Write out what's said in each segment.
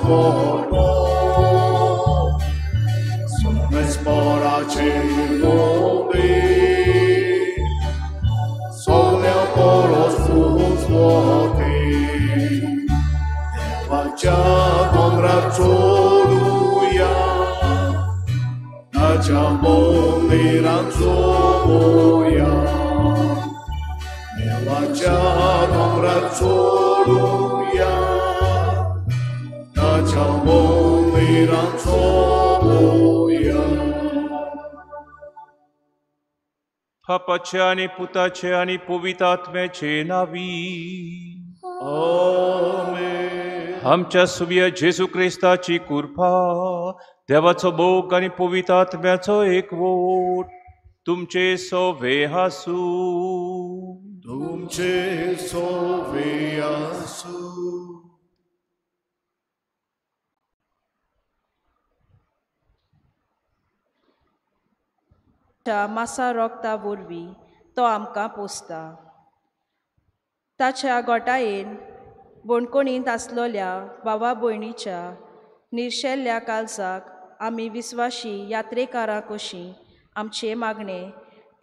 transformó. Son esporace lumii, solea poros fumus voti, Deva congratulia, Naciamo miranzoia, Deva congratulia, Naciamo miranzoia. बापाचे आणि पुताचे आणि पवित्रात्म्याचे नावी आमेन. आमच्या सुबय जेजू क्रिस्ताची कृपा, देवाचो मोग आणि पवित्रात्म्याचो एकवट तुमचे सोवे हासू. तुमचे सोवे आसू. मासा रोगता वरवीं तो आमकां पोसता. ताच्या गोठायेन बोणकोणींत आसलोल्या भावा भयणीच्या निर्शेल्ल्या काळजाक आमी विस्वाशी यात्रेकारां कशीं आमचे मागणे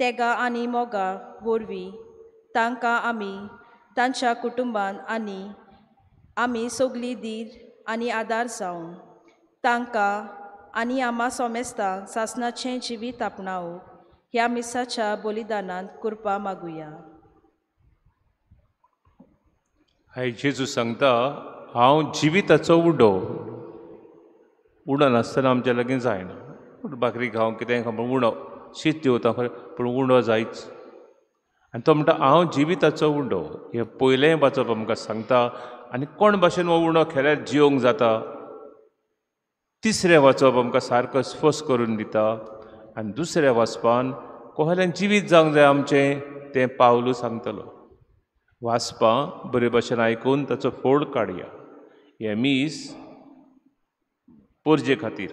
तेगा आनी मोगा वरवीं तांकां आमी तांच्या कुटुंबान आमी सगलीं धीर आनी आदार जावन तांकां आनी आम्हा सोमेस्तांक सासणाचें जिवीत आपणावंक ह्या मिसाच्या बलिदानांत कृपा मागुया. हाय जेजू सांगता, हांव जिविताचो उडो. उडो नासतना आमच्या लागीं जायना. भाकरी खावंक कितेंय खावंक उडो, शीत जेवता खरें पूण उडो जायच. आनी तो म्हणटा हांव जिविताचो उडो. हें पयलें वाचप आमकां सांगता. आनी कोण भाशेन हो उडो खेल्यार जिवंक जाता तिसरें वाचप आमकां सारको स्पश्ट करून दिता. आनी दुसऱ्या वाचपान कोहल्यान जिवीत जावंक जाय आमचें तें पावलू सांगतलो. वाचपां बरे भाशेन आयकून ताचो फोड काडया. हे मीस पोरजे खातीर,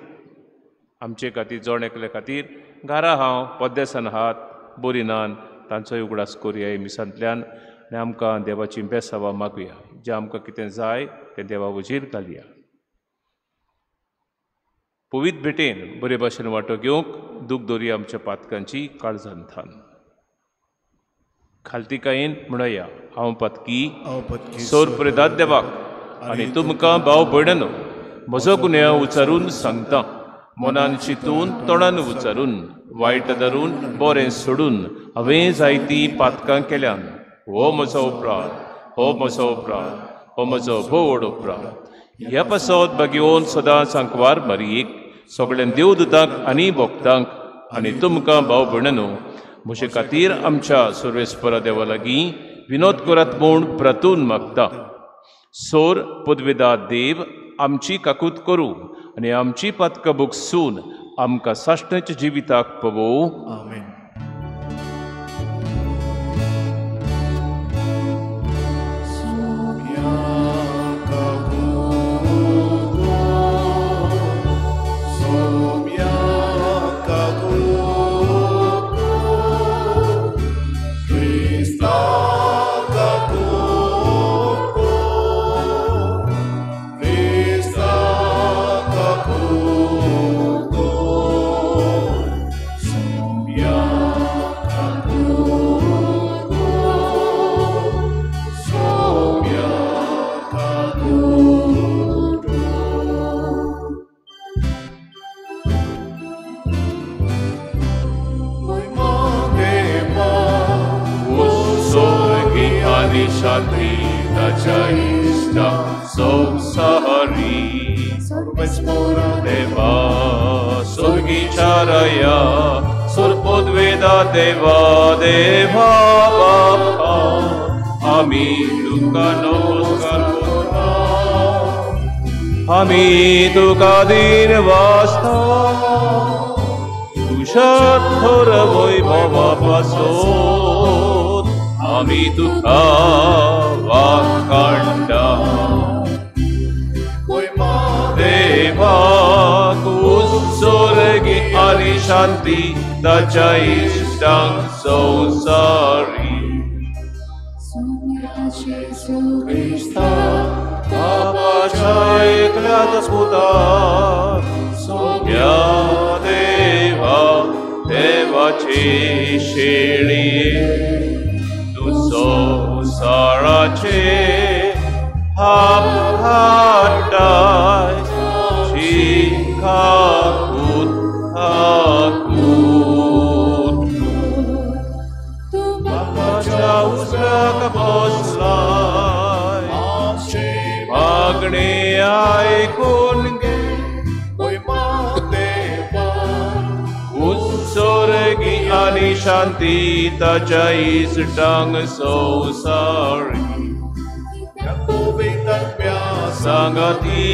आमचे खातीर, जोण एकले खातीर घरा हांव पद्देसान आहात बरी नान तांचोय उगडास करुया हे मिसांतल्यान. आनी आमकां देवाची बेसावां मागुया. जें आमकां कितें जाय तें देवा वजीर घालया. पवित्र भेटेन बरे भाशेन वांटो घेवंक दूख दवरया आमच्या पातकांची काळजांतान. खालतीकायेन म्हणया, हांव पातकी सोर प्रेदात देवाक आनी तुमकां भाव भयणानो म्हजो गुन्यांव उचारून सांगता. मनान चिंतून तोंडान उचारून वायट धरून बरें सोडून हांवें जायतीं पातकां केल्यान. हो म्हजो उपराध, हो म्हजो उपराध, हो म्हजो व्हड उपराध. ह्या पासत बागेवन सदांच सांकवार मारीक सगळ्या देवदूतांक आनी भक्तांक आनी तुमकां भाव भयणानो म्हजे खातीर आमच्या सर्वेस्परा देवा लागीं विनोद करात म्हूण प्रार्थून मागता. सोर पदवेदार देव आमची काकूत करूं आनी आमची पातकां भोगसून आमकां साश्टाच्या जिविताक पवो. आमेन. देवा देवा बापा आमी तुका नमस्कार करता. आमी तुका दिन वाचता. तुझ्या थोर वैभवा पासून आमी तुका वाखाणटा. देवा कुसोरगी आनी शांती ताच्या इष्टांक संवसारी. Jesu Christa, बापाच्या एकल्याच पुता सोया देवा देवाची शेळी तू संसाराचे हात हाताय शिकाकूत हाकूत बापाच्या उजव्याक बसलाय मागणी ऐकून घे उत्सर्गी आणि शांती ताच्या इष्टांग संसारी सांगती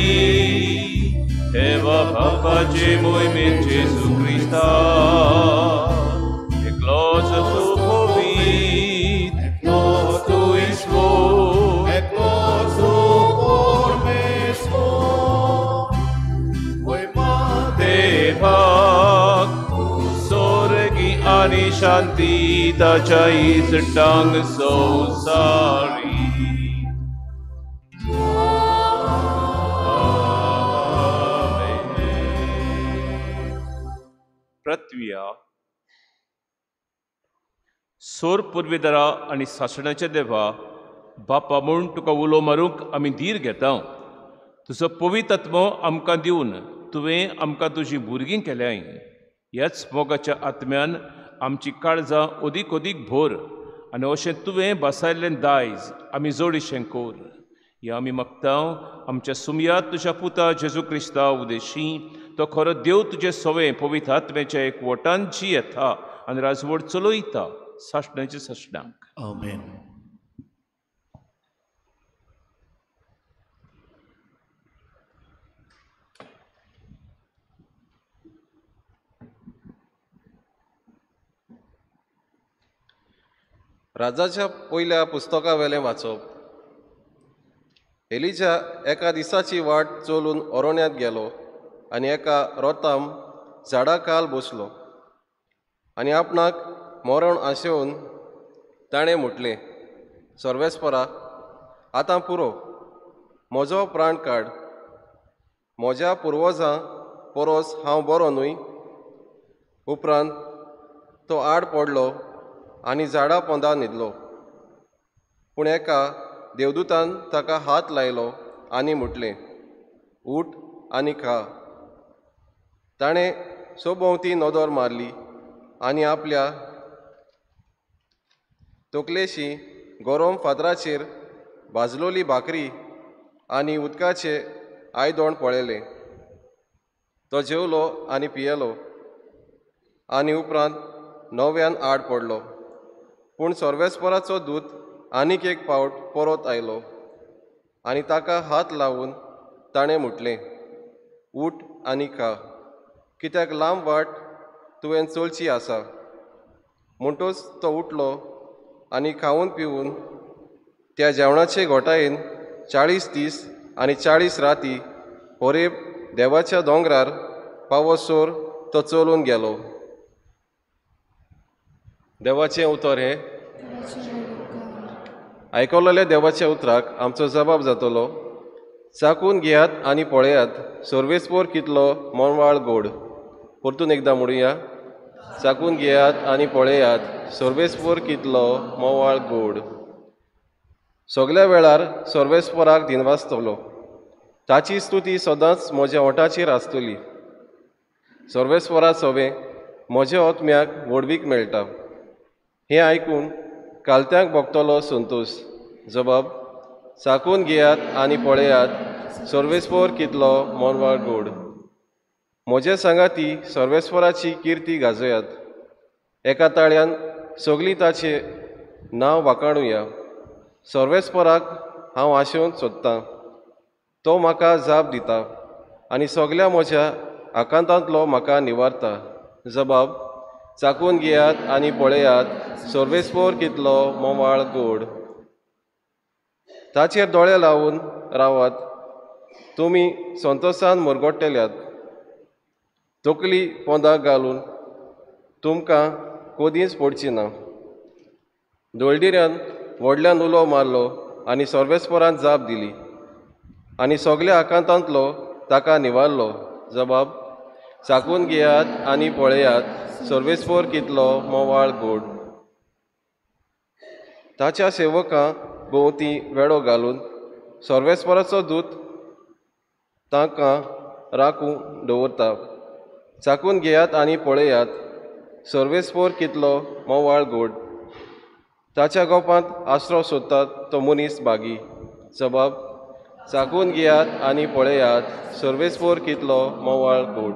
ठेवा बापाचे मोहिमेत जेजू ख्रिस्ता एकलोच तू होवीत एकलोच तू ईश्वर एकलोच तू परमेश्वर देवाक स्वर्गी आणि शांती ताच्या इष्टांग संसारी प्रत्विया सोर पुर्विदरा आणि सासणाच्या देवा बापा म्हूण तुका उलो मारूंक आमी धीर घेता तुजो पवित्र आत्मो आमकां दिवन तुवें आमकां तुजीं भुरगीं केल्याय ह्याच मोगाच्या आत्म्यान आमची काळजां ओदीक ओदीक भर आनी अशें तुवें बसायल्लें दायज आमी जोडिशें कोर हें आमी मागता आमच्या सुमयात तुज्या पुता जेजू क्रिस्ता उदेशी तो खरो देव तुजे सवे पवित्र आत्म्याच्या एकवटान जी येता आनी राजवट चलयता सासणाच्या सासणांक आमेन. राजाच्या पयल्या पुस्तका वेलें वाचप. एलिजा एका दिसाची वाट चलून अरण्यात गेलो आनी एका रोताम झाडा खाल बसलो आनी आपणाक मरण आशेवन ताणें म्हटलें, सर्वेस्परा, आतां पुरो, म्हजो प्राण काड. म्हज्या पुर्वजां परस हांव बरो न्हय. उपरांत तो आड पडलो आनी झाडा पोंदा न्हिदलो. पूण एका देवदूतान ताका हात लायलो आनी म्हटलें, उठ आनी खा. ताणें सोभोवती नदर मारली आनी आपल्या तकलेशी गरम फातराचेर भाजलोली भाकरी आनी उदकाचे आयदोण पळयलें. तो जेवलो आनी पियेलो आनी उपरांत नव्यान आड पडलो. पूण सर्वेस्पराचो दूत आनीक एक फावट परत आयलो आनी ताका हात लावून ताणें म्हटलें, उठ आनी खा, कित्याक लांब वाट तुवें चलची आसा. म्हणटूच तो उठलो आनी खावून पिवून त्या जेवणाचे घोटायेन 40 दीस आनी 40 राती होरेब देवाच्या दोंगरार पावसोर तो चलून गेलो. देवाचें उतर हें. आयकलेल्या देवाच्या उतराक आमचो जबाब जातलो. चाकून घेयात आनी पळयात, सर्वेस्पर कितलो मनवाळ गोड. परतून एकदां म्हणुया, चाकून घेयात आनी पळयात, सर्वेस्पर कितलो मोवाळ गोड. सगळ्या वेळार सर्वेस्पराक दिनवासतलो. ताची स्तुती सदांच म्हज्या ओंठाचेर आसतली. सर्वेस्परा सवें म्हज्या आत्म्याक व्हडवीक मेळटा. हें आयकून कालत्यांक भोगतलो संतोश. जबाब, चाकून घेयात आनी पळयात, सर्वेस्पर कितलो मनवाळ गोड. म्हजे सांगाती सर्वेस्पराची किर्ती गाजयात. एका ताळ्यान सगळीं ताचें नांव वाखाणुया. सर्वेस्पराक हांव आशेवन सोदतां. तो म्हाका जाप दिता आनी सगळ्या म्हज्या आकांतांतलो म्हाका निवारता. जबाब, चाकून घेयात आनी पळयात, सर्वेस्पर कितलो मोवाळ गोड. ताचेर दोळे लावून रावात. तुमी संतोशान मरगोडटेल्यात. तकली पोंदाक घालून तुमकां कोदींच पडची ना. दोळदिऱ्यान व्हडल्यान उलो मारलो आनी सर्वेस्परान जाप दिली. आनी सगल्या आकांतांतलो ताका निवारलो. जबाब: चाकून घेयात आनी पळयात, सर्वेस्पोर कितलो मोवाळ गोड. ताच्या सेवकां भोंवती वेळो घालून सर्वेस्पराचो दूत तांकां राखून दवरता. चाकून घेयात आनी पळयात, सर्वेस्पोर कितलो मोवाळ गोड. ताच्या गोपांत आसरो सोदतात तो मनीस भागी. जबाब: चाकून घेयात आनी पळयात, सर्वेस्पोर कितलो मोवाळ गोड.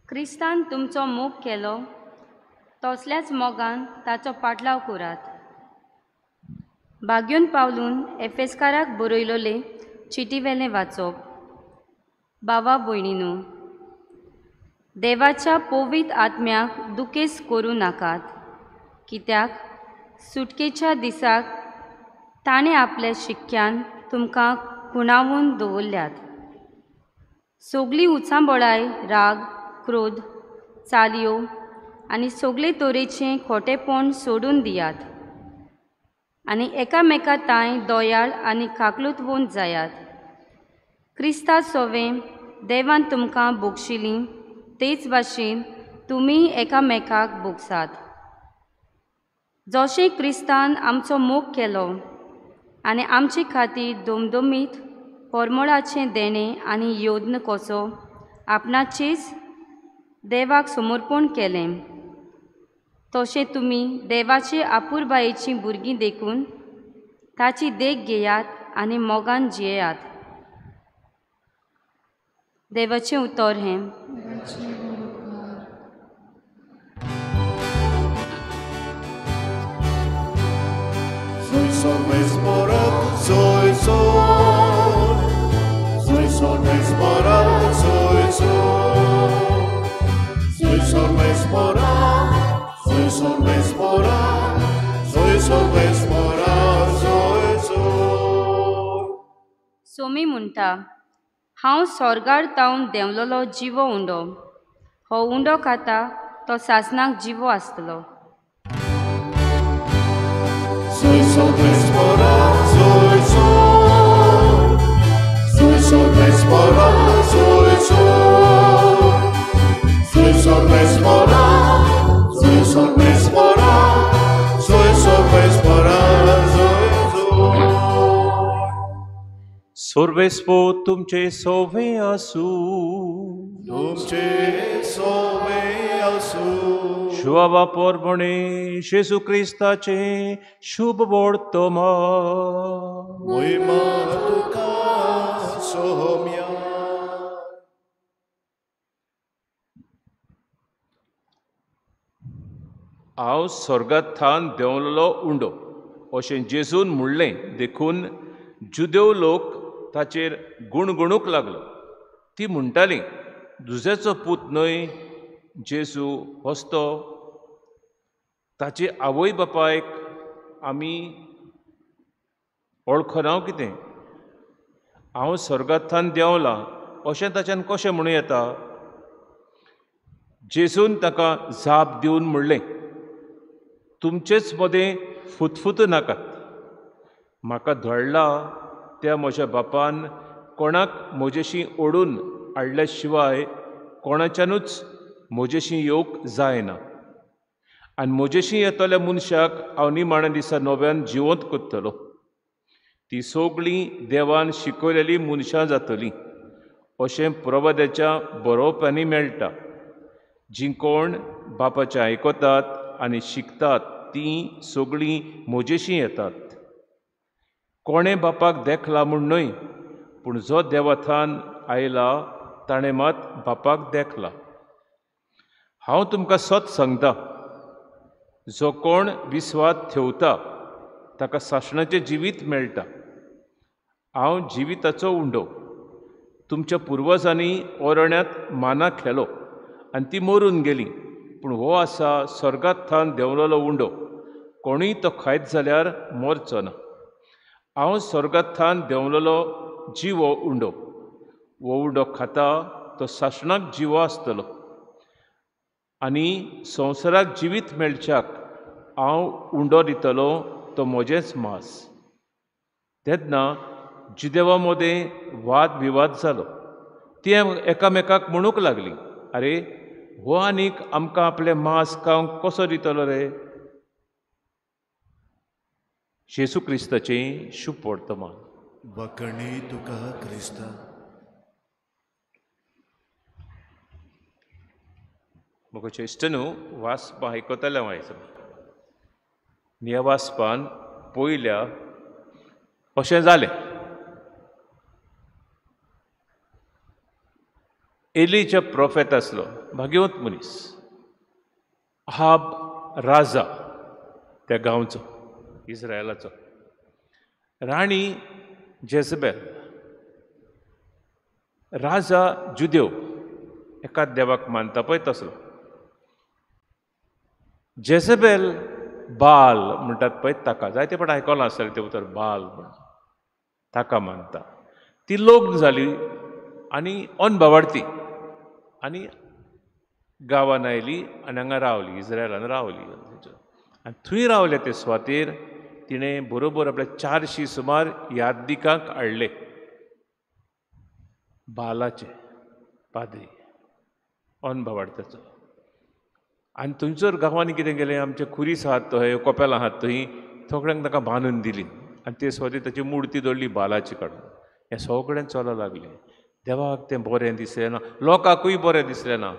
क्रिस्तान तुमचो मोग केलो, तसल्याच मोगान ताचो पाटलाव करात. भाग्यून पावलून एफेसकाराक बरयलोले चिटीवेलें वाचप. बावा भयणीनो, देवाच्या पवित्र आत्म्याक दुखेस करूं नाकात, कित्याक सुटकेच्या दिसाक ताणें आपल्या शिक्क्यान तुमकां खुणावून दवरल्यात. सगळी उचांबळाय, राग, क्रोध, चालयो आनी सगळे तरेचें खोटेपण सोडून दियात आनी एकामेका ताय दोयाळ आनी काकलूतवून जायात. क्रिस्ता सोवें देवान तुमकां बोगशिलीं तेच भाशेन तुमी एकामेकाक बोगसात. जशें क्रिस्तान आमचो मोग केलो आनी आमचे खातीर दोमदोमीत परमळाचें देणें आनी योद्न कसो आपणाचेच देवाक समर्पण केलें, तशें तुमी देवाचे आपुरबायेचीं भुरगीं देखून ताची देख घेयात आनी मोगान जियेयात. देवाचें उतर हें: Soy सोमी म्हणटा, हांव स्वर्गार तावन देंवलोलो जिवो उंडो. हो उंडो खाता तो सासणाक जिवो आसतलो. सोर्वेस्पो तुमचे सोवे आसू, तुमचे सोवे आसू. शुवा पोरबणे शेसू क्रिस्ताचे शुभ वर्तमान. महिमा तुका सोम्या. हांव स्वर्गांत थान देंवलोलो उंडो अशें जेजून म्हणलें देखून जुदेव लोक ताचेर गुणगुणूंक लागलो. ती म्हणटाली, दुजेचो पूत न्हय जेजू हस्तो. ताचे आवय बापायक आमी वळखना कितें? हांव स्वर्गांत थान देंवलां अशें ताच्यान कशें म्हणूं येता? जेजून ताका जाप दिवन म्हणलें, तुमचेच मदें फुतफुत नाकात. म्हाका धडला त्या म्हज्या बापान कोणाक म्हजेशी ओडून हाडल्या शिवाय कोणाच्यानूच म्हजेशी येवंक जायना. आनी म्हजेशी येतल्या मनशाक हांव निमाण्या दिसा नव्यान जिवंत करतलो. ती सगळीं देवान शिकयलेलीं मनशां जातलीं अशें प्रवाद्याच्या बरोवप्यांनी मेळटा. जीं कोण बापाचें आयकतात आनी शिकतात तीं सगळीं म्हजेशी येतात. कोणें बापाक देखला म्हूण न्हय, पूण जो देवाथान आयला ताणें मात बापाक देखला. हांव तुमकां सत सांगता, जो कोण विस्वास ठेवता ताका सासणाचें जिवीत मेळटा. हांव जिविताचो उंडो. तुमच्या पुर्वजांनी ओरण्यांत माना खेलो आनी ती मरून गेली, पूण हो आसा स्वर्गांत थान देंवलोलो उंडो. कोणूय तो खायत जाल्यार मरचो ना. हांव स्वर्गांत थान देंवलोलो जिवो उंडो. वो उंडो खाता तो सासणाक जिवो आसतलो आनी संवसाराक जिवीत मेळच्याक हांव उंडो दितलो तो म्हजेंच मांस. तेन्ना जुदेवा मदें वाद विवाद जालो. ती एकामेकाक म्हणूंक लागलीं, आरे हो आनीक आमकां आपलें मांस खावंक कसो दितलो रे. जेसू क्रिस्ताचें शुभ वर्तमान. वखणी तुका क्रिस्ता. म्हाका चेश्ट न्हू वाचपां आयकतालें हांव. ह्या वाचपान पयल्या अशें जालें. एलीच्या प्रोफेट आसलो, भाग्यवंत मनीस. अहाब राजा त्या गांवचो, इस्रायलाचो. राणी जेजबेल, राजा जुदेव, एकाच देवाक मानता पळय तसलो. जेजबेल बाल म्हणटात पळय ताका, जायते फावट आयकलां आसतलें तें उतर बाल म्हण, ताका मानता. ती लग्न जाली आनी अनभवार्थी आनी गांवांत आयली आनी हांगा रावली, इस्रायलान रावली. आनी थंय रावले ते सुवातेर तिणें बरोबर आपल्या 400 सुमार यादीकांक हाडले, बालाचे पाद्री, अनभवार्थाचो. आनी थंयसर गांवांनी कितें केलें, आमचे खुरीस आहात थंय, कोपेलां आहात थंय, सगळ्यांक ताका बांदून दिली आनी ते सुवातेर ताची मुर्ती दवरली बालाची काडून. हें सगळें चलूं लागलें. देवाक तें बरें दिसलें ना, लोकांकूय बरें दिसलें ना.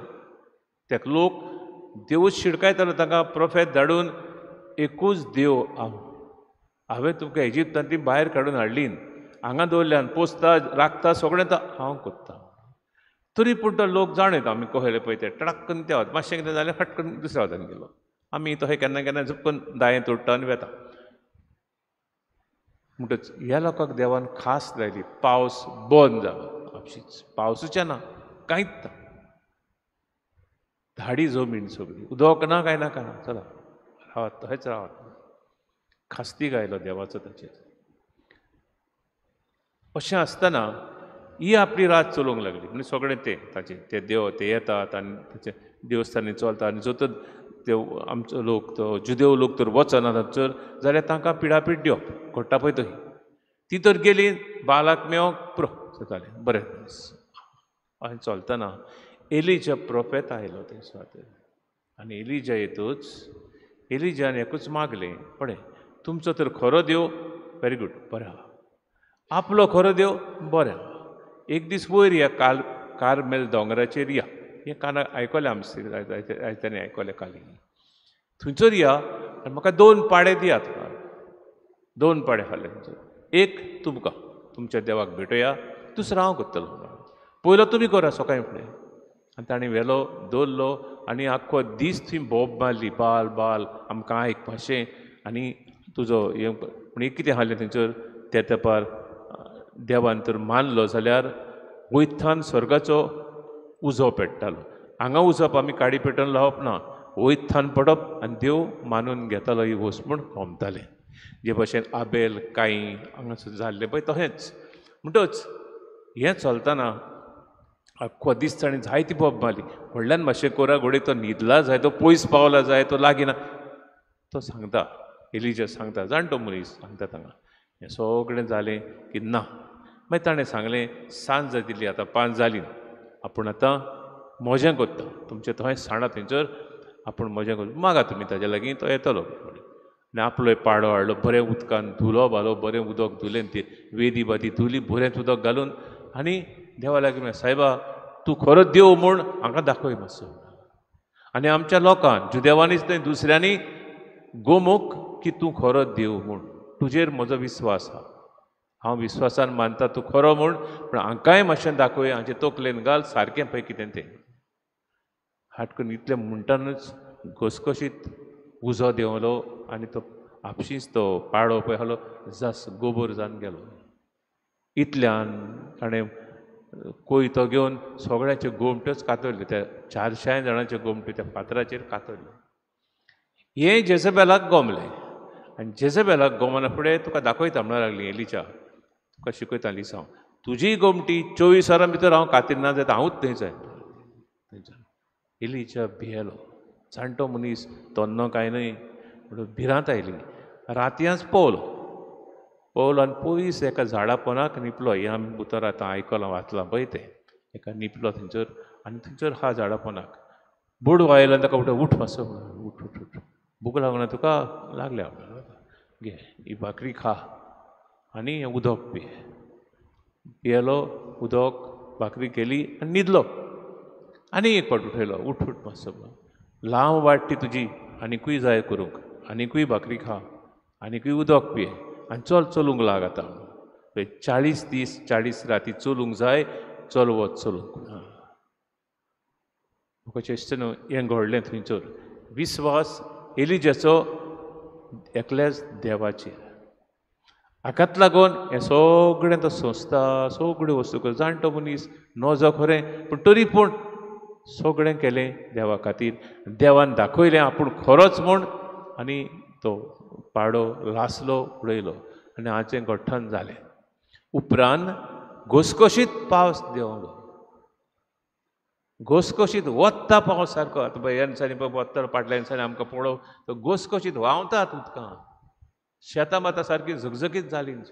तेका लोक देवूच शिडकायतालो तांकां प्रोफेट धाडून, एकूच देव हांवें तुमकां इजिप्तांतली भायर काडून हाडली, हांगा दवरल्यान पोसता राखता सगळें तर हांव करतां. तरी पूण तो लोक जाण येता आमी कहेले पळय ते टडक्कन ते वता, मातशें कितें जालें फटकन दुसऱ्या वादान गेलो. आमी तशें केन्ना केन्ना झपकन दायें तोडटा आनी वेता. म्हणटच ह्या लोकांक देवान खास लायली. पावस बंद जालो आपशींच, पावसूचें ना, कांयच ना. धाडी जमीन सगळी, उदक ना काय नाका ना, चला रावात तशेंच रावात. खास्ती गायलो देवाचो ताचेर. अशें आसतना ही आपली रात चलोवंक लागली. म्हणजे सगळें ताचें ते देव ते येतात आनी ताचे देवस्थानी चलता आनी जो तर ते आमचो लोक तो जुदेव लोक तर वचना थंयसर जाल्यार तांकां पिडापीड दिवप घडटा पळय तशी. ती तर गेली बालाक मेळोंक पुरो जातालें बरें दीस. अशें चलतना एलिजा प्रोफेट आयलो थंय सुवातेर. आनी एलिजा येतूच एलिजान एकूच मागलें, पळय तुमचो तर खरो देव वेरी गूड, बरें आहा. आपलो खरो देव बरें आहा. एक दीस वयर या कार्मेल दोंगराचेर या. हें कानाक आयकलें आमी आयतांनी आयकलें काली. थंयसर या आनी म्हाका 2 पाडे दियात. 2 पाडे हाडले थंयसर. एक तुमकां तुमच्या देवाक भेटोया, दुसरो हांव करतलो. पयलो तुमी करा सकाळीं फुडें. आनी ताणें व्हेलो दवरलो आनी आख्खो दीस थंय भोब मारली, बाल बाल आमकां आयकपाचें आनी तुजो हें. पूण एक कितें हाडलें थंयसर त्या तेंपार देवान तर मानलो जाल्यार वयथान स्वर्गाचो उजो पेट्टालो. हांगा उजप आमी काडी पेटोवन लावप ना, वयथान पडप आनी देव मानून घेतालो ही वस्त म्हूण होमतालें. जे भशेन आबेल कायीन हांगासर जाल्लें पळय तशेंच. म्हणटच हें चलतना आख्खो दीस ताणें जायती बोब मारली. व्हडल्यान मातशें कोरा घोडे तो न्हिदला जाय, तो पयस पावला जाय, तो लागीना. तो सांगता, एलिजा सांगता, जाणटो मनीस सांगता तांकां. हें सगळें जालें की ना. मागीर ताणें सांगलें सांज जातली आतां 5 जालीं, आपूण आतां मोजें करता. तुमचें थंय सांडा थंयसर आपूण मोजें करता. मागा तुमी ताजे लागीं, तो येतलो. आनी आपलो पाडो हाडलो, बरें उदकान धुलो बालो, बरें उदक धुलें, ती वेदी बादी धुली बरेंच उदक घालून. आनी देवा लागीं सायबा तूं खरो देव म्हूण हांगा दाखय मातसो. आनी आमच्या लोकांक जुदेवानीच न्हय दुसऱ्यांनी गोमूक की तूं खरो देव म्हूण. तुजेर म्हजो विस्वास आहा, हांव विस्वासान मानता तूं खरो म्हूण, पूण हांकांय मातशें दाखय, हाचे तकलेन घाल सारकें पळय कितें तें. हाटकून इतलें म्हणटानूच घसघशीत उजो देंवलो आनी तो आपशींच तो पाडो पळय आहलो जस गोबोर जावन गेलो. इतल्यान ताणें कोयतो घेवन सगळ्यांचे गोमट्योच कातरल्यो. त्या 400 जाणांचे गोमट्यो त्या फातराचेर कातरल्यो. हें जेजबेलाक गमलें. आनी जेजबेलाक गमना फुडें तुका दाखयता म्हणूंक लागलीं एलिजा, तुका शिकयता लिसांव. तुजी गोमटी 24 वरां भितर हांव खातीर ना जाता हांवूच थंयच थंयच्यान एलिजा भियेलो. जाणटो मनीस तन्नो कांय न्हय म्हणून भिरांत आयली. रातयांच पळोवलो आनी पयस एका झाडा पोंदाक निपलो. हें आमी भितर आतां आयकलां वाचलां पळय तें. एका निपलो थंयसर आनी थंयसर हा झाडा पोंदाक बुड वायलो आनी ताका म्हणटा उठ मातसो उठ उठ उठ भूक लागना तुका लागल्या घे ही भाकरी खा आनी हें उदक पी. पियेलो उदक भाकरी केली आनी न्हिदलो. आनी एक फावट उठयलो उठ उठ मातसो लांब वाट ती तुजी आनिकूय जाय करूंक आनिकूय भाकरी खा आनिकूय उदक पिये आनी चल चलूंक लाग आतां. 40 दीस 40 राती चलूंक जाय. चल वच चलूंक. कशें दिसता हें घडलें थंयसर. विस्वास एलिजाचो एकल्याच देवाचेर. हाकाच लागून हें सगळें तो सोंसता सगळ्यो वस्तू कर. जाणटो मनीस नजो खरें पूण तरी पूण सगळें केलें देवा खातीर. देवान दाखयलें आपूण खरोच म्हूण आनी तो पाडो लासलो उडयलो आनी हाचें घट्टण जालें. उपरांत घसघशीत पावस देंवलो. घसघशीत वत्ता पावस सारको. आतां ह्या दिसांनी पळय वत्ता फाटल्या दिसांनी आमकां पळोव तो घसघशीत व्हांवतात उदकां. शेतां मातां सारकीं झगझगीत जालीं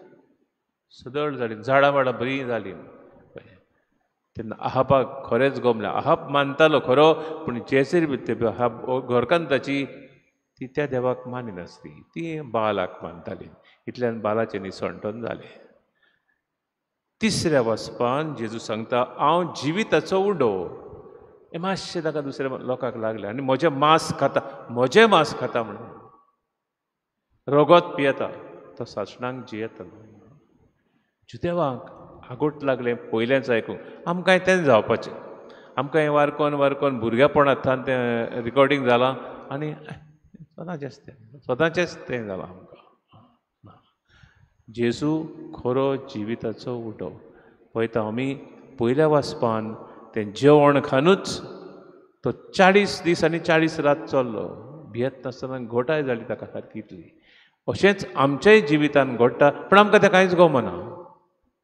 सदळ जालीं झाडां वाडां बरीं जालीं. तेन्ना आहाबाक खरेंच गमलें. आहाब मानतालो खरो पूण जेजेर आहाब घरकान्ताची ती त्या देवाक मानिनासली. ती बालाक मानताली. इतल्यान बालाचें निसणटण जालें. तिसऱ्या वचपान जेजू सांगता हांव जिविताचो उडो. हें मातशें ताका दुसऱ्या लोकांक लागलें आनी म्हजें मांस खाता म्हणून रगत पियेता तो सासणांक जियेतलो. जुदेवांक आगोट लागलें पयलेंच आयकूंक. आमकांय तें जावपाचें. आमकां हें वारकोन भुरगेपणांतल्यान तें रिकॉर्डिंग जालां आनी स्वताचेंच तें जालां आमकां. जेजू खरो जिविताचो उडो. पळयता आमी पयल्या वाचपान तें जेवण खानूच तो 40 दीस आनी 40 रात चल्लो. भियेत नासतना घोटाय जाली ताका सारकी इतली. अशेंच आमच्याय जिवितान घडटा पूण आमकां तें कांयच गमना.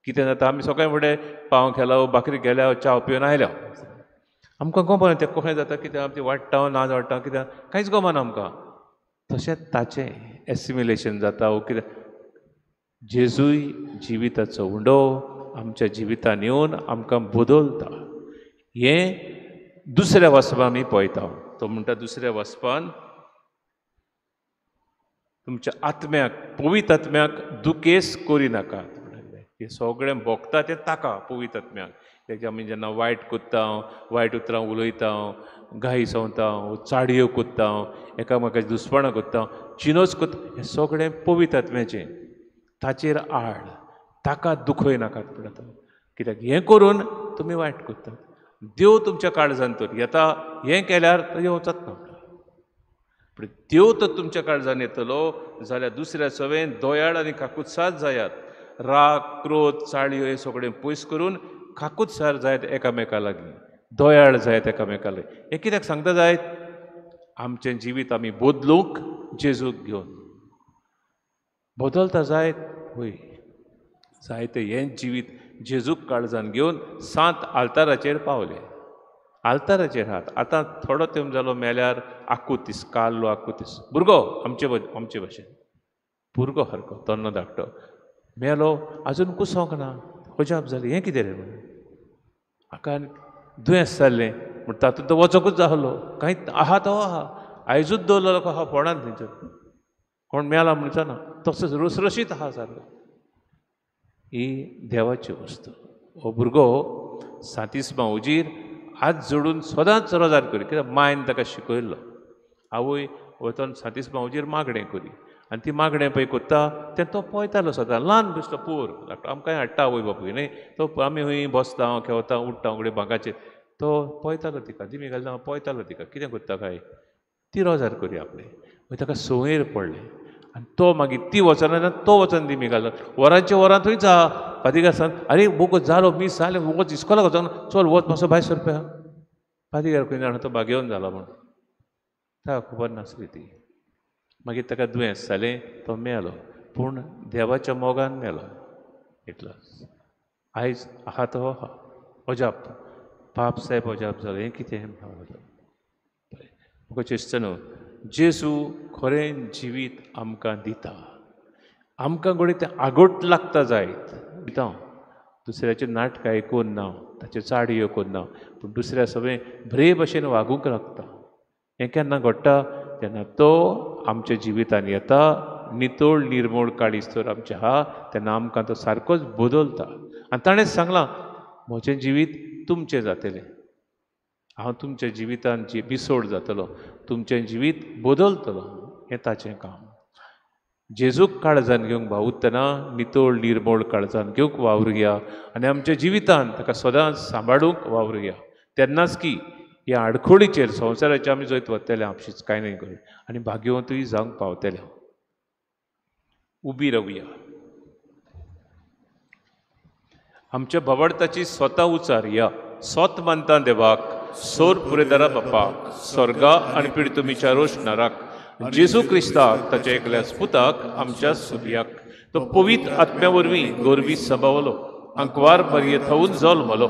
कितें जाता आमी सकाळीं फुडें पाव केलो भाकरी केल्या च्या पिवन आयल्या. आमकां गमना तें कशें जाता कितें आमी वाडटा ना वाडटा कितें कांयच गमना आमकां. तशेंच ताचें एसिमिलेशन जाता वो कितें. जेजूय जिविताचो उंडो आमच्या जिवितान येवन आमकां बदलता. हें दुसऱ्या वचपान आमी पळयता. तो म्हणटा दुसऱ्या वचपान तुमच्या आत्म्याक पवित्र आत्म्याक दुखेस करिनाकात. हें सगळें भोगता तें ताका पवित्र आत्म्याक. तेजे आमी जेन्ना वायट कोत्ता वायट उतरां उलयता घाई सवता चाडयो कोत्ता एकामेकाची दुस्पणां कोत्ता चिनोज कोत्ता हें सगळें पवित्र आत्म्याचें. ताचेर आड ताका दुखय नाकात पडटा. कित्याक हें करून तुमी वायट कोत्तात. देव तुमच्या काळजांत तर येता हें केल्यार तें वचत ना. पूण देव तर तुमच्या काळजांत येतलो जाल्यार दुसऱ्या सवेन दोयाळ आनी काकुत्साद जायात. राग क्रोध चाळयो हें सगळें पयस करून काकुत्सार जायत एकामेका लागीं दोयाळ जायत एकामेका लागीं. हें कित्याक सांगता जायत आमचें जिवीत आमी बदलूंक जेजूक घेवन बदलता जायत. वय जायतें हें जिवीत जेजूक काळजान घेवन 7 आल्ताराचेर पावले. आल्ताराचेर आहात. आतां थोडो तेंप जालो मेल्यार आकुतीस काल्लो आकुतीस भुरगो आमचे भशेन भुरगो सारको तन्नो धाकटो मेलो आजून कुसोंक ना. अजाप जाली हें कितें रे म्हणून. हाका दुयेंस जाल्लें म्हण तातूंत तो वचोंकूच जाहलो. कांय आहा तो आहा आयजूच दवरलेलो आहा फोंडांत थंयसर कोण मेला म्हणटा ना तसोच रसरशीत आहा सारको. ही देवाची वस्तू. हो भुरगो 37 उजीर हात जोडून सदांच रोजार करी. कित्याक मायन ताका शिकयल्लो आवय वचोन 37 उजीर मागणें करी. आनी ती मागणें पळय कोत्ता तें तो पळयतालो सदां. ल्हान दिसलो पोर आमकांय हाडटा आवय बापूय न्ही. तो आमी खंय बसता खेवता उठता फुडें भागाचेर तो पळयतालो तिका दिमी घालता पळयतालो तिका कितें कोत्ता काय ती रोजार करी आपणें. मागीर ताका संवयर पडलें आनी तो मागीर ती वचना तो वचन दिमी घालता. वरांच्या वरां थंयच आहा फाटीर आसा. आरे बोगो जालो मीस जालें वच इस्कॉलाक वचोंक चल वच मातसो भायर सरपया. फाटीर खंय जाणा तो बागेवन जाला म्हूण ताका खबर नासली ती. मागीर ताका दुयेंस जालें तो मेलो पूण देवाच्या मोगान मेलो. इतलोच आयज आहा तो अजाप पाप साहेब अजाप जालें हें कितें म्हाका चिंतता न्हू जेजू खरें जिवीत आमकां दिता आमकां घडये तें आगोट लागता जायत दिता दुसऱ्याचें नाटक आयकून ना ताचे चाड आयकून ना पूण दुसऱ्या सगळें बरे भशेन वागूंक लागता हें केन्ना घडटा जेन्ना तो आमच्या जिवितान येता नितोळ निर्मोळ काळीजतर आमचें आहा तेन्ना आमकां तो सारकोच बदलता आनी ताणेंच सांगलां म्हजें जिवीत तुमचें जातलें हांव तुमच्या जिवितान बिसोड जातलो तुमचें जिवीत बदलतलो हें ताचें काम जेजूक काळजान घेवंक भावुरतना नितोळ निर्मोळ काळजान घेवंक वावुरया आनी आमच्या जिवितान ताका सदांच सांबाळूंक वावुरया तेन्नाच की ह्या आडखोडीचेर संवसाराचेर आमी जैत वतले आपशींच कांय नाही करूं आनी भाग्यवंतूय जावंक पावतले उबी रावया आमच्या भवडताची स्वता उचारया सोत मानता देवाक सोर पुरेदारा बापाक स्वर्गा आनी पिडतुमीच्या रोशनाराक जेजू क्रिस्ताक ताच्या एकल्या स्पुताक आमच्या सुर्याक तो पवित्र आत्म्या वरवीं गोरवी सबावलो अंकवार बरये थवून जल्मलो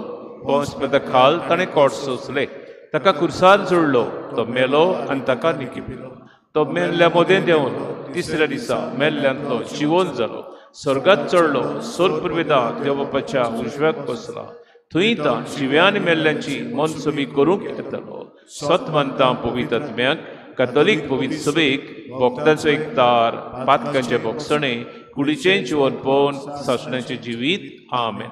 पंचपदा खाल ताणें कोट सोंसले ताका कुर्सार जोडलो तो मेलो आनी ताका निकिपिलो तो मेल्ल्या मोदें देंवन तिसऱ्या दिसा मेल्ल्यांतलो जिवोन जालो स्वर्गात चडलो सोर पुर्वेदा देव बापाच्या उजव्याक बसला थंय तां जिव्या आनी मेल्ल्यांची मनसुबी करूंक येतलो सत मानता पवित्र आत्म्याक कॅथोलीक पवित्र सभेक भक्तांचो एक तार पातकांचे भोगसणे कुडीचें जिवन पोवन सासणाचें जिवीत आमेन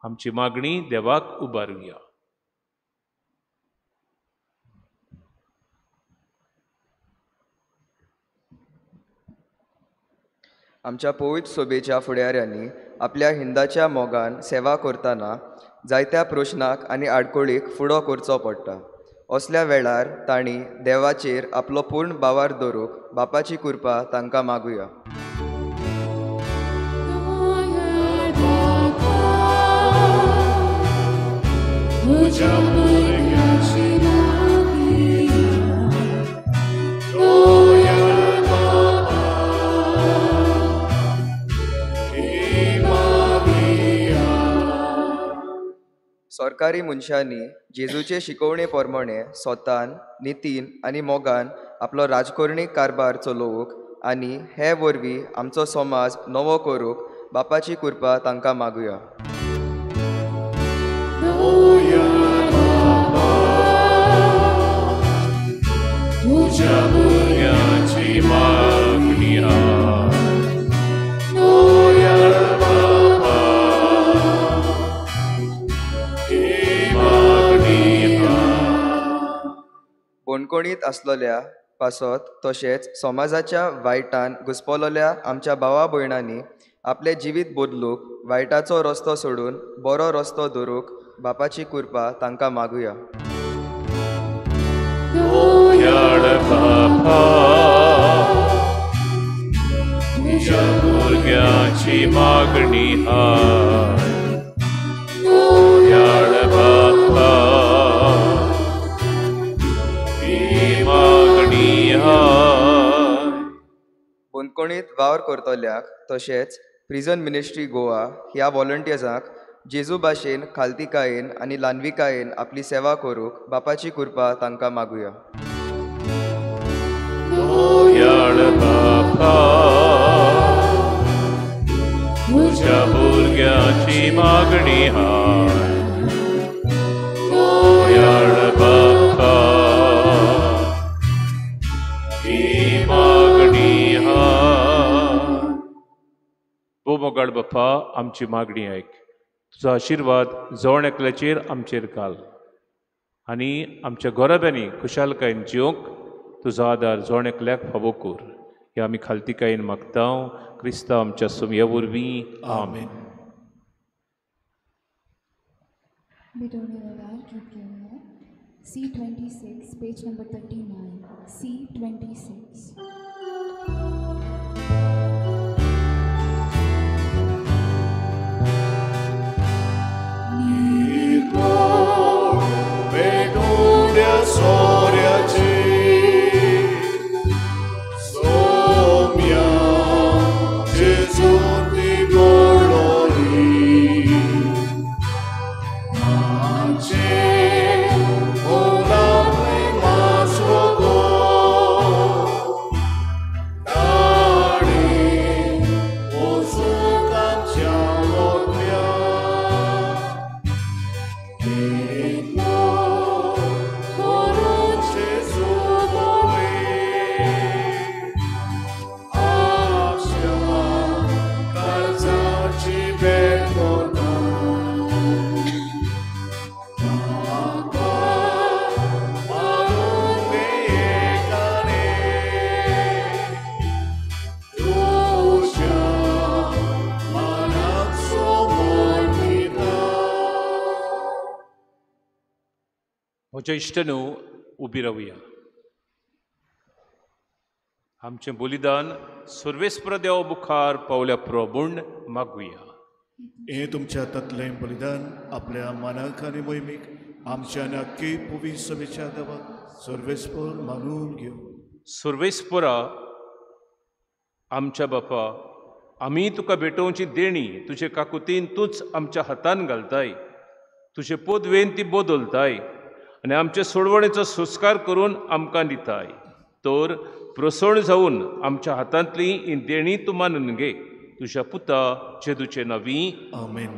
आमची मागणी देवाक उबारुया आमच्या पवित्र सोबेच्या फुडाऱ्यांनी आपल्या हिंदाच्या मोगान सेवा करतना जायत्या प्रश्नाक आनी आडकोळीक फुडो करचो पडटा असल्या वेळार तांणी देवाचेर आपलो पूर्ण बावर दवरूंक बापाची कृपा तांकां मागुया सरकारी मनशांनी जेजूचे शिकवणे प्रमाणे स्वतान नितीन आनी मोगान आपलो राजकोरणीक कारभार चलोवंक आनी हे वरवीं आमचो समाज नवो करूंक बापाची कृपा तांकां मागुया तुझ्या भुरग्यांची मागणी कोणकोणीत असलेल्या पासत तशेंच समाजाच्या वायटान घुस्पलोल्या आमच्या भावा भयणांनी आपले जिवीत बदलूंक वायटाचो रस्तो सोडून बरो रस्तो धरूंक बापाची कृपा तांकां मागुया तुझ्या भुरग्यांची मागणी कोणकोणीत वावर करतल्याक तशेंच प्रिझन मिनिस्ट्री गोवा ह्या व्हॉलंटियर्सांक जेजू भाशेन खालतीकायेन आनी ल्हानविकायेन आपली सेवा करूंक बापाची कृपा तांकां मागुया तुझ्या भुरग्यांची मागणी ओ मोगाळ बाप्पा आमची मागणी आयक तुजो आशिर्वाद जवण एकल्याचेर आमचेर घाल आनी आमच्या गोरब्यांनी खुशालकायेन जिवंक तुजो आदार जवण एकल्याक फावो कर हे आमी खालतीकायेन मागता क्रिस्तांव आमच्या सुमया वरवीं आमेन C26 page number 39 C26 Gesù ti glori म्हज्या इश्टनू उबी रावया. आमचें बलिदान सर्वेस्पर देवा मुखार पावल्या प्रभूण मागुया. हे तुमच्या हातांतलें बलिदान आपल्या मानाक आनी मोहिमेक आमच्या आनी अख्खे पुवी सभेच्या देवाक सर्वेस्पर मानून घेव. सर्वेस्परा आमच्या बापा, आमी तुका भेटोवची देणी तुजे काकुतीन तूंच आमच्या हातान घालताय. तुजे पोदवेन ती बदलताय आनी आमचे सोडवणेचो संस्कार करून आमकां दिताय. तर प्रसन्न जावन आमच्या हातांतली ही देणी तूं मानून घे. तुज्या पुता जेदूचे नांवी आमेन.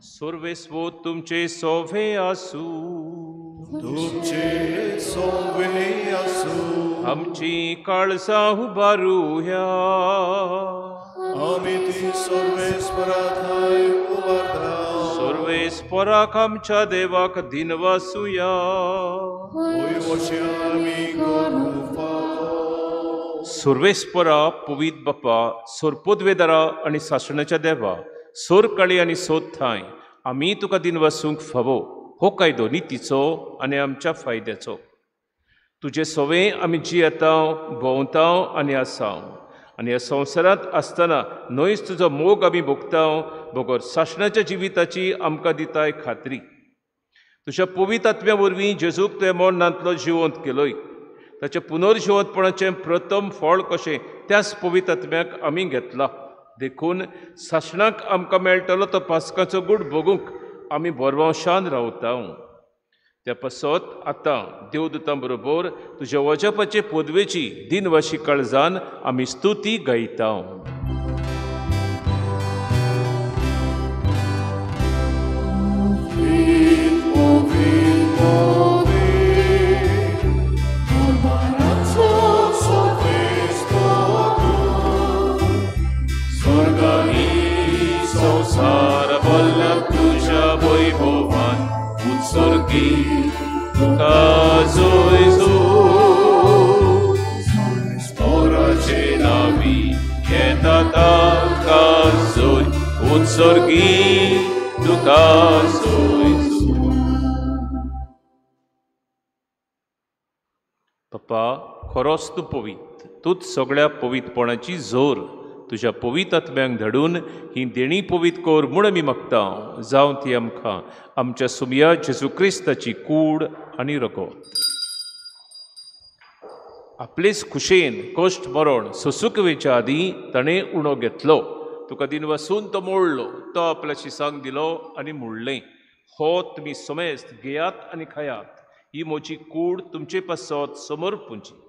सर्वेस्व तुमचे सोवे आसूं. तुमचे सोवे आसूं. आमची काळजां उबारुया. आमी ती सर्वेस्पराक उबारता. सर्वेस्पराक आमच्या देवाक दिनवासुया. सर्वेस्परा पवित बापा, सोर पोदवेदारा आनी सासणाच्या देवा, सोर काळी आनी सोद थाय, आमी तुका दिनवासूंक फावो. हो कायदो नितीचो आनी आमच्या फायद्याचो. तुजे सवे आमी जियेतांव, भोंवतांव आनी आसांव. आनी ह्या संवसारांत आसतना न्हयच तुजो मोग आमी भोगतांव. बगर सासणाच्या जिविताची आमकां दिताय खात्री. तुज्या पवित आत्म्या वरवीं जेजूक तुवें मरणांतलो जिवंत केलोय. ताच्या पुनर्जिवंतपणाचें प्रथम फळ कशें त्याच पवित आत्म्याक आमी घेतला. देखून सासणाक आमकां मेळटलो तो पास्काचो गूड भोगूंक आमी बोरवांशान रावतां. त्या पासत आतां देवदूतां बरोबर तुज्या वचपाचे पदवेची दिनवाशी काळजान आमी स्तुती गायतां. संसार भरला तुझ्या वैभवान उत्सर्गी तुका जोयजो. स्पोराचे नावी येता ताका जोय उत्सर्गी तुका जोयजो. पप्पा, खरोच तूं पवित. तूंच सगळ्या पवितपणाची जोर. तुज्या पवित आत्म्यांक धाडून ही देणी पवित कोर म्हूण आमी मागता. जावं ती आमकां आमच्या सुमया जेजू क्रिस्ताची कूड आनी रगत. आपलेच खुशेन कश्ट मरण सोंसूंक वेच्या आदीं ताणें उणो घेतलो. तुका दिनवासून तो मोडलो. तो आपल्या शिसांक दिलो आनी मोडलें. हो तुमी समेस्त घेयात आनी खायात. ही म्हजी कूड तुमचे पासत समर्पूंची.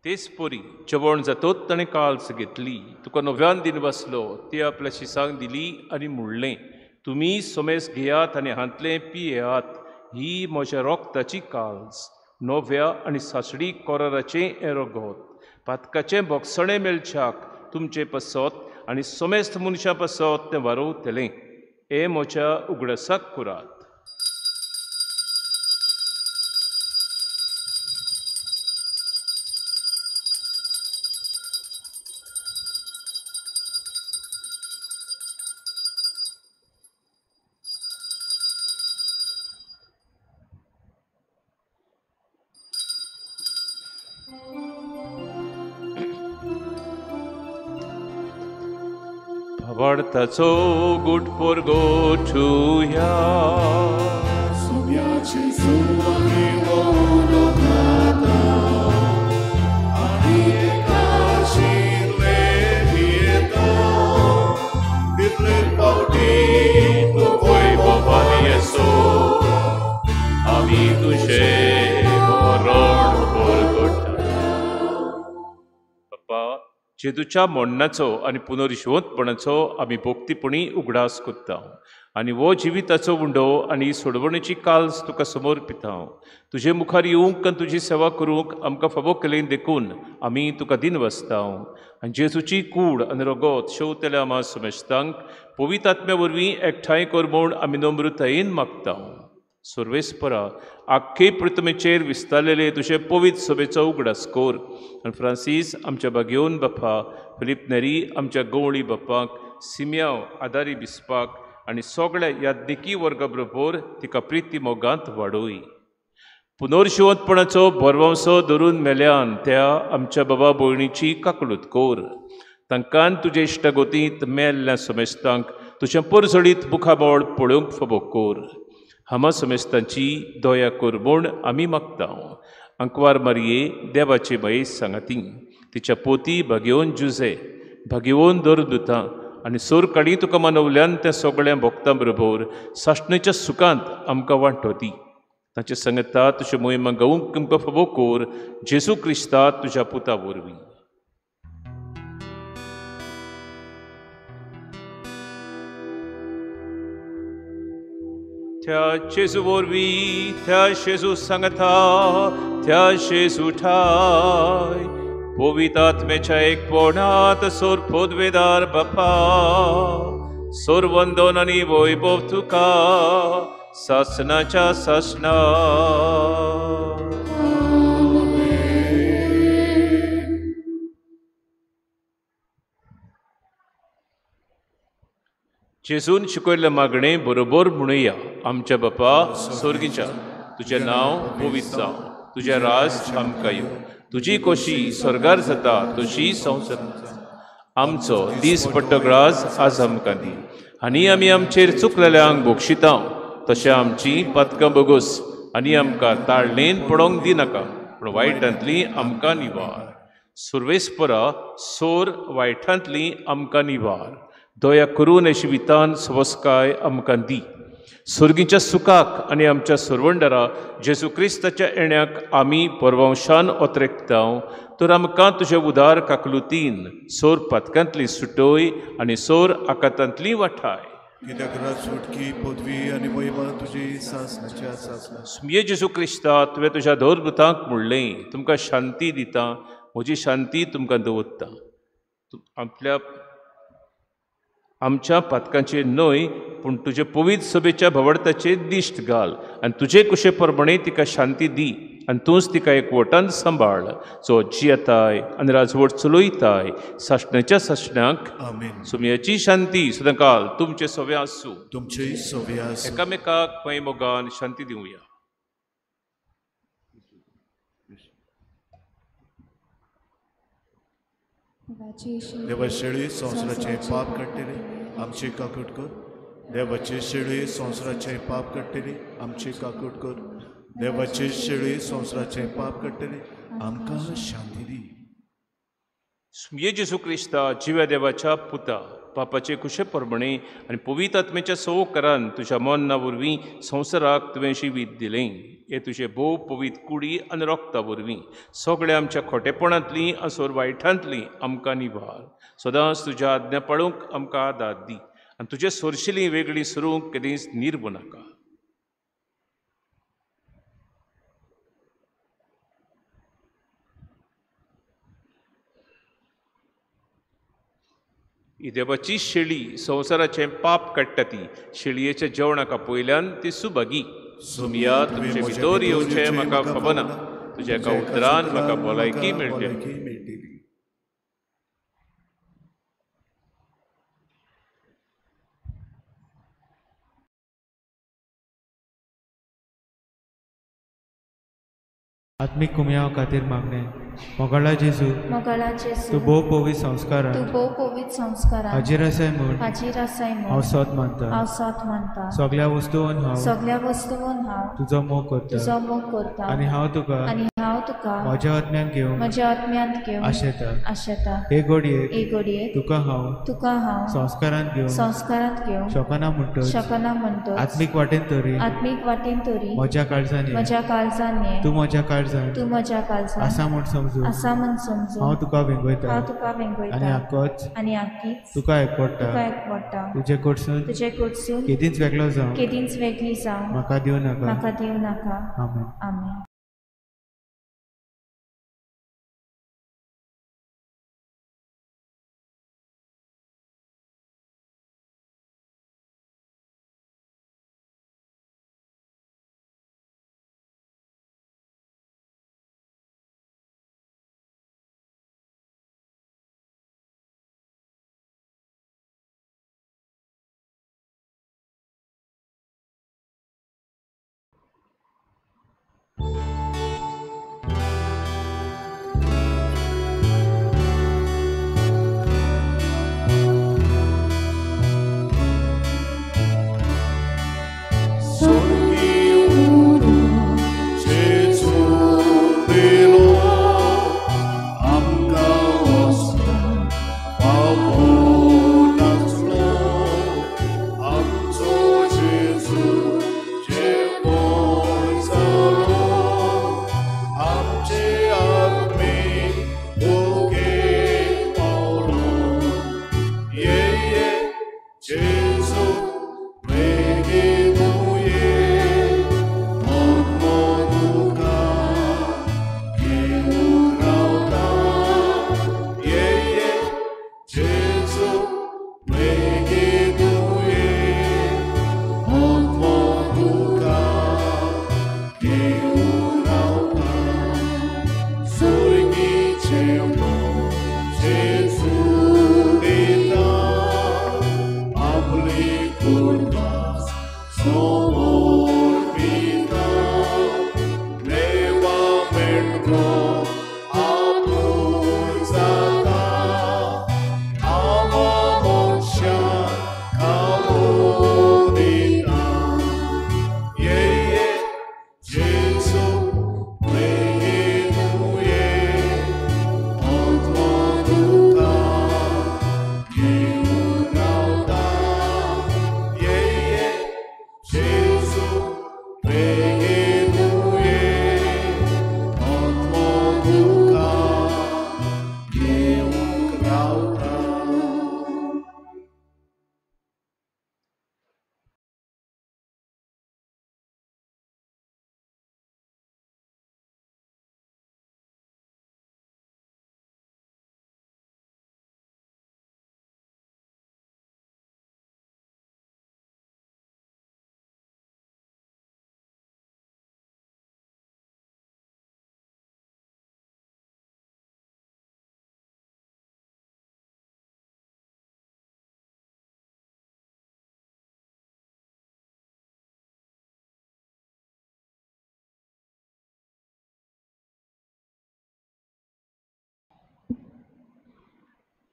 तेच पोरी जेवण जातोच ताणें काल्स घेतली. तुका नव्यान दिन बसलो. ती आपल्या शिसांक दिली आनी म्हणलें, तुमी समेस्त घेयात आनी हांतलें पियेयात. ही म्हज्या रोगताची काल्स. नव्या आनी सासडी कोराराचें हें रगत. पातकाचें भोगसणें मेलच्याक तुमचे पासत आनी समेस्त मनशां पासत तें वारोवतलें. हें म्हज्या उगडासाक करात. भावार्थाचो गूट पोरगो ठुया सुम्याची सुरवाती मोलो खाता आणि एकाशीले येता तितले पावटी तो वैभवान येसो आमी तुझे मरण परगटा बाप्पा जेजूच्या मरणाचो आनी पुनर्जिवंतपणाचो आमी भोक्तीपणी उगडास कोत्ता आनी वो जिविताचो उंडो आनी सोडवणेची काल्स तुका समर्पिता तुजे मुखार येवंक आनी तुजी सेवा करूंक आमकां फावो केलें देखून आमी तुका दिन वसता आनी जेजूची कूड आनी रगत शेवतल्या आमा समेस्तांक पवित्र आत्म्या वरवीं एकठांय कर म्हूण आमी नम्रतायेन मागता सर्वेस्परा आख्खे पृथ्वीचेर विस्तारलेले तुजे पवित्र सभेचो उगडास कोर आनी फ्रांसीस आमच्या बागेवन बाप्पा फिलीप नेरी आमच्या गवळी बाप्पाक सिम्याव आदारी बिस्पाक आनी सगळ्या याज्ञिकी वर्गा बरोबर तिका प्रिती मोगांत वाडोय पुनर्जिवंतपणाचो बरवंसो धरून मेल्यान त्या आमच्या बाबा भयणीची काकलूत कोर तांकां तुजे इश्टागोतींत मेल्ल्या समेस्तांक तुजें परजडीत मुखामोळ पळोवंक फावो कोर हामा समेस्तांची दया कोर म्हूण आमी मागता अंकवार मारये देवाचे माये सांगाती तिच्या पोती भाग्यवन जुजे भाग्यवन दरदुतां आनी सोर काडी तुका मानवल्यान त्या सगळ्या भक्तां बरोबर साश्णेच्या सुखांत आमकां वांटोती ताचे संगता तुज्यो मोहिमा गावूंक आमकां फावो कोर जेजू क्रिस्ता तुज्या पुता वरवीं त्या जेजू वरवीं त्या जेजू सांगता त्या जेजू ठाय पवित्र आत्म्याच्या एकपणात सोर पोदवेदार बाप्पा सोर वंदन आनी वैभव तुका सासनाच्या सासना जेजून शिकयल्लें मागणें बरोबर म्हणुया आमच्या बापा स्वर्गीच्या तुजें नांव पवित्र जावं तुजें राज आमकां येवं तुजी खोशी स्वर्गार जाता तशी संवसारांत आमचो दीस पडटो ग्रास आज आमकां दी आनी आमी आमचेर चुकलेल्यांक बोगशिता तशें आमची पातकां बोगोस आनी आमकां ताळणेन पडोंक दिनाका पूण वायटांतली आमकां निवार सर्वेस्परा सोर वायटांतली आमकां निवार दया करून अशी वितान सवस्काय आमकां दी स्वर्गीच्या सुखाक आनी आमच्या सर्वंडरा जेजू क्रिस्ताच्या येण्याक आमी परवंशान ओतरेकता तर आमकां तुजे उदार काकलुतीन सोर पातकांतली सुटोय आनी सोर आकांतांतली वाठाय कित्याक राज सुटकी पदवी आनी महिमा तुजी सासनाच्या सासना सुमये जेजू क्रिस्ता तुवें तुज्या धोरभुतांक म्हणलें तुमकां शांती दिता म्हजी शांती तुमकां दवरता आमच्या पातकांचेर न्हय पूण तुजे पवित्र सभेच्या भवडताचेर दिश्ट घाल आनी तुजे कुशे प्रमाणे तिका शांती दी आनी तूंच तिका एकवटान सांबाळ जो जियेताय आनी राजवट चलयताय सासणाच्या सासणाक आमीन सुमयाची शांती सदांकाल तुमचे सवे आसूं तुमचे सवे आसूं एकामेकाक पै मोगान शांती दिवया देवाचे शेळी संवसाराचे पाप काडटली आमची काकूट कर देवाचे शेळी संवसाराचे पाप काडटली आमची काकूट कर देवाचे शेळी संवसाराचे पाप काडटली आमकां शांती दी सुमये जेजू क्रिस्ता जिव्या देवाच्या पुता पापाचे कुशे प्रमाणे आनी पवित्र आत्म्याच्या सहकारान तुज्या मना वरवीं संवसाराक तुवें जिवीत दिलें हे तुजे भोव पवित्र कुडी आनी रक्ता वरवीं सगळ्या आमच्या खोटेपणांतली आसोर वायटांतली आमकां निवार सदांच तुज्या आज्ञा पाळूंक आमकां आदार दी आनी तुजे सोरशिलीं वेगळी सरूंक केदींच निर्भ नाका ही देवाची शेळी संवसाराचें पाप काडटा ती शेळयेच्या जेवणाका पयल्यान ती सुभागी सुमया तुमचे भितर येवचें म्हाका खबर ना तुज्या एका उतरान म्हाका भलायकी मेळटली आत्मीक कुमयाव खातीर मागणें मोगाळा जेजू मोगाळा जेजू तूं भोव पवित्र संस्कारान तूं भोव पवित्र संस्कारान हाजीर आसाय म्हूण हाजीर आसाय हांव म्हूण सोत मानता हांव सोत मानता सगळ्या वस्तूंन हांव सगळ्या वस्तूंन हांव तुजो मोग करता तुजो मोग करता आनी हांव तुका म्हज्या आत्म्यान घेवंक म्हज्या आत्म्यांत घेवंक आशेता आशेता हे घडयेक एक घडयेक तुका हांव संस्कारांत घेवंक शकना म्हणटच आत्मीक वाटेन तरी म्हज्या काळजांनी तूं म्हज्या काळजांत आसा म्हूण समजूं हांव तुका वेंगयता आनी आख्खीच तुका एकवडटा तुजे कडसून केदींच वेगळो जावं म्हाका दिवं नाका आमेन.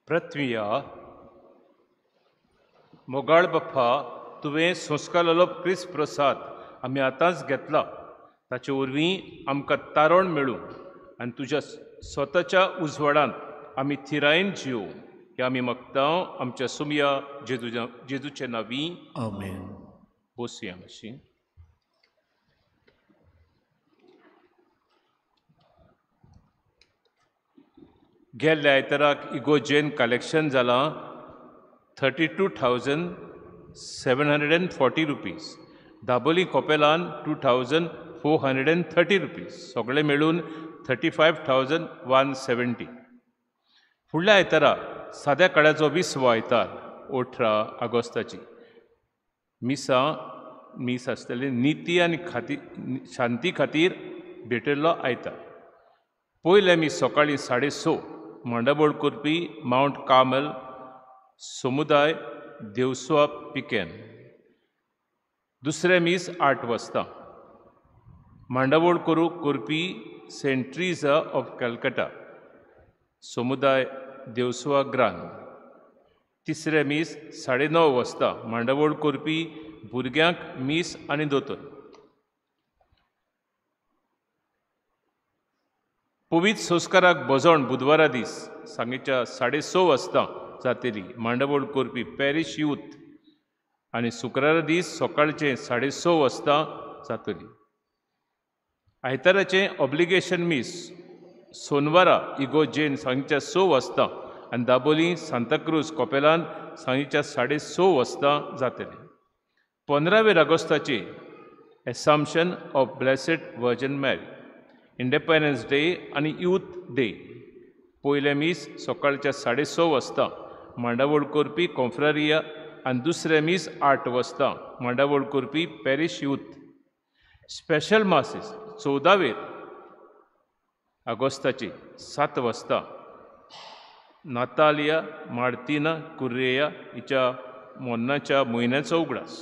पृथ्वीया मोगाळ बाप्पा तुवें संस्कारलो क्रिस्त प्रसाद आमी आतांच घेतला ताचे वरवीं आमकां तारण मेळूं आनी तुज्या स्वताच्या उजवाडांत आमी थिरायेन जिवूं हें आमी मागतां आमच्या सुमया जेजूचे नांवी आमेन. बसया मातशी. गेल्ल्या आयताराक इगोजेन कलेक्शन जालां 32,740 रुपीज. दाबोली कोपेलान 2,430 रुपीज. सगळे मेळून 35,170. फुडल्या आयतारा साद्या काळाचो 20वो आयतार 18 ऑगस्टाची मीस आसतली निती आनी शांती खातीर भेटयल्लो आयतार. पयले मीस सकाळीं 6:30 मांडाबोळ करपी माउंट कार्मेल समुदाय देवस्वा पिकेन. दुसरे मीस 8 वाजता. मांडावळ करपी सेंट ट्रिजा ऑफ कलकत्ता समुदाय देवसवाग्रान तिसरे मीस 9:30 वाजता मांडावळ करपी भुरग्यांक मीस आनी दोतोर. पवित्र संस्काराक बोजोण बुधवारा दीस सांजेच्या 6:30 वाजता जातली मांडावळ करपी पॅरिश यूथ आनी शुक्रारा दीस सकाळचे 6:30 वाजता जातली. आयताराचे ऑब्लिगेशन मीस सोनवारा इगो जैन सांजेच्या 6 वाजता आनी दाबोली सांताक्रूज कोपेलान सांजेच्या 6:30 वाजता जातले. 15 ऑगस्टाचे एसाम्शन ऑफ ब्लेसेड वर्जन मॅरी, इंडिपेंडन्स डे आनी यूथ डे पयले मीस सकाळच्या 6:30 वाजता मांडावळ करपी कॉन्फ्रारिया आनी दुसरे मीस 8 वाजता मांडावळ करपी पॅरिश यूथ. स्पेशल मासीस 14 ऑगस्टाचे 7 वाजता नातालिया मार्तिना कुर्रेया हिच्या मोन्नाच्या म्हयन्याचो उगडास.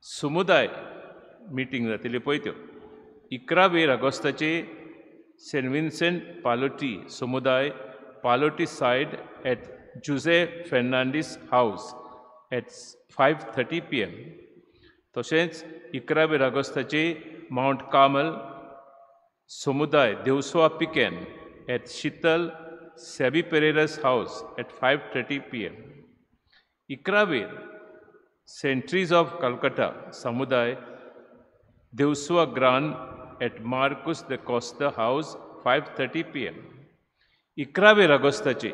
समुदाय मिटींग जातली पळय त्यो 11 ऑगस्टाचे सेंट विन्सेंट पालोटी समुदाय पालोटी सायड at Jose Fernandes house at 5:30 PM. तशेंच 11 ऑगस्टाचे माउंट कार्मल समुदाय देवसवा पिकेन at Sheetal Sebi Pereira's house at 5:30 PM. 11 Saint Teresa of Calcutta समुदाय देवसवा ग्रान at Marcus da Costa house 5:30 PM. 11 ऑगस्टाचे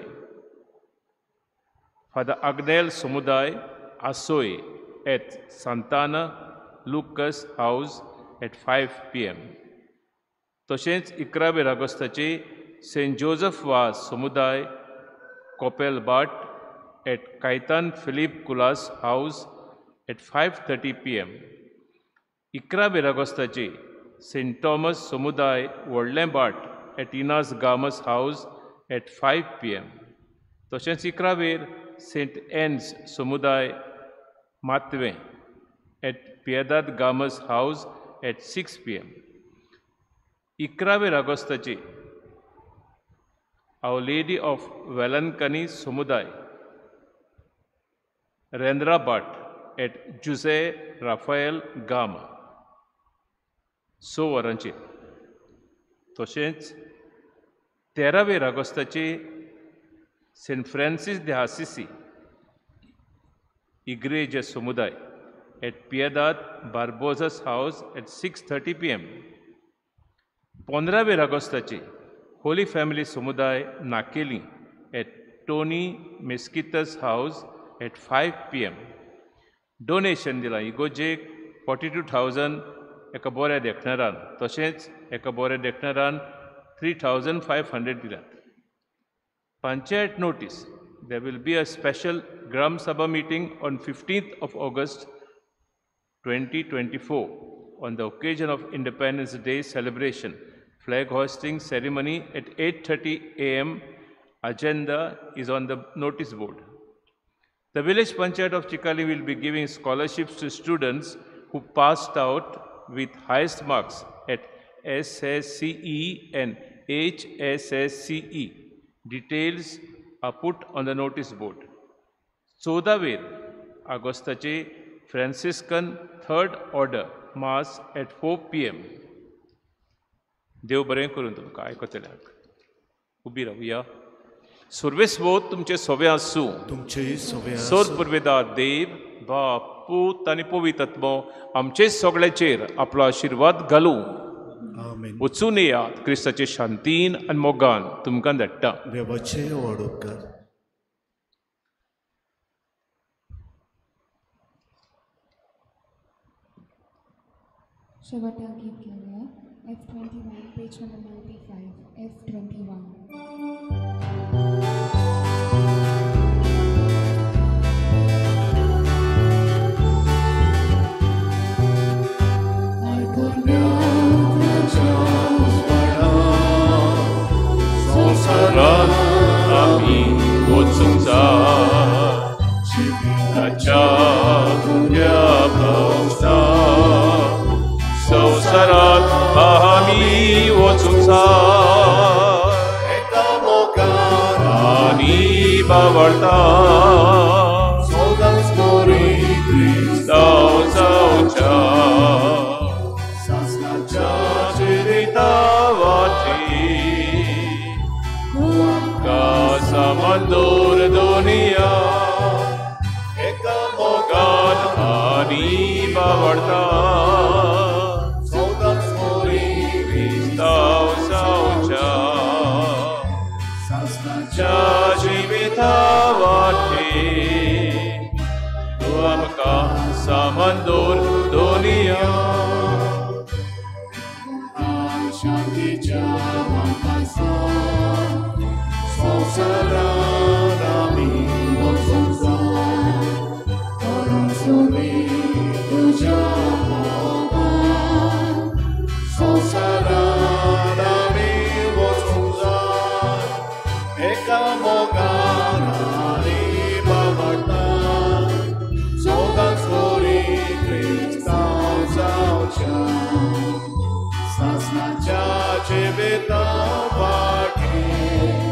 फादर आग्नेल समुदाय आसोय at Santana Lucas house at 5 PM. तशेंच 11 ऑगस्टाचे सेंट जोसेफ वास समुदाय कोपेल बाट at Caitan Philip Colaco house at 5:30 PM. 11 ऑगस्टाचे सेंट थॉमस समुदाय व्हडलें बाट एट इनास गामस हाऊस एट 5 PM. तशेंच 11 सेंट एन्स समुदाय मातवें at Piedade Gama's house at 6 PM. 11 ऑगस्टाचे आवर लेडी ऑफ वेलनकनी समुदाय रेंद्रा बाट एट जुझे राफाएल गामा 6 वरांचेर. तशेंच 13 ऑगस्टाचे सेंट फ्रांसीस de Assisi इग्रेज समुदाय at Piedade Barbosa's house at 6:30 PM. 15 ऑगस्टाचे होली फॅमिली समुदाय नाकेली at Tony Mesquita's house at 5 PM. Donation दिलां इगोजेक 42,000 एका बऱ्या देखणारान. तशेंच एका बऱ्या देखणारान 3,500 दिल्यात. Panchayat notice there will be a special Gram Sabha meeting on 15th of August 2024 on the occasion of Independence Day celebration. Flag hoisting ceremony at 8:30 AM. Agenda is on the notice board. The village panchayat of Chikali will be giving scholarships to students who passed out with highest marks at SSCE and HSSCE. Details are put on the notice board. 14 ऑगस्टाचे Franciscan third order mass at 4 PM. देव बरें करून तुमकां आयकतल्याक. उबी रावया. सर्वेस्वोत तुमचे सोवे आसूं. तुमचेय सोवे सोद पुर्वेदार देव बाप पूत आनी पवित्र आत्मो आमचे सगळ्याचेर आपलो आशिर्वाद घालूं. आमेन. वचून येयात क्रिस्ताचे शांतीन आनी मोगान तुमकां धाडटा. देवाचे व्हड उपकार. शेवटाक गीत घेऊया. F21 page number 95 F21. संसारात आम्ही वचूंक जाय. जिविताच्या दुर्या भोवता जिविता वाटी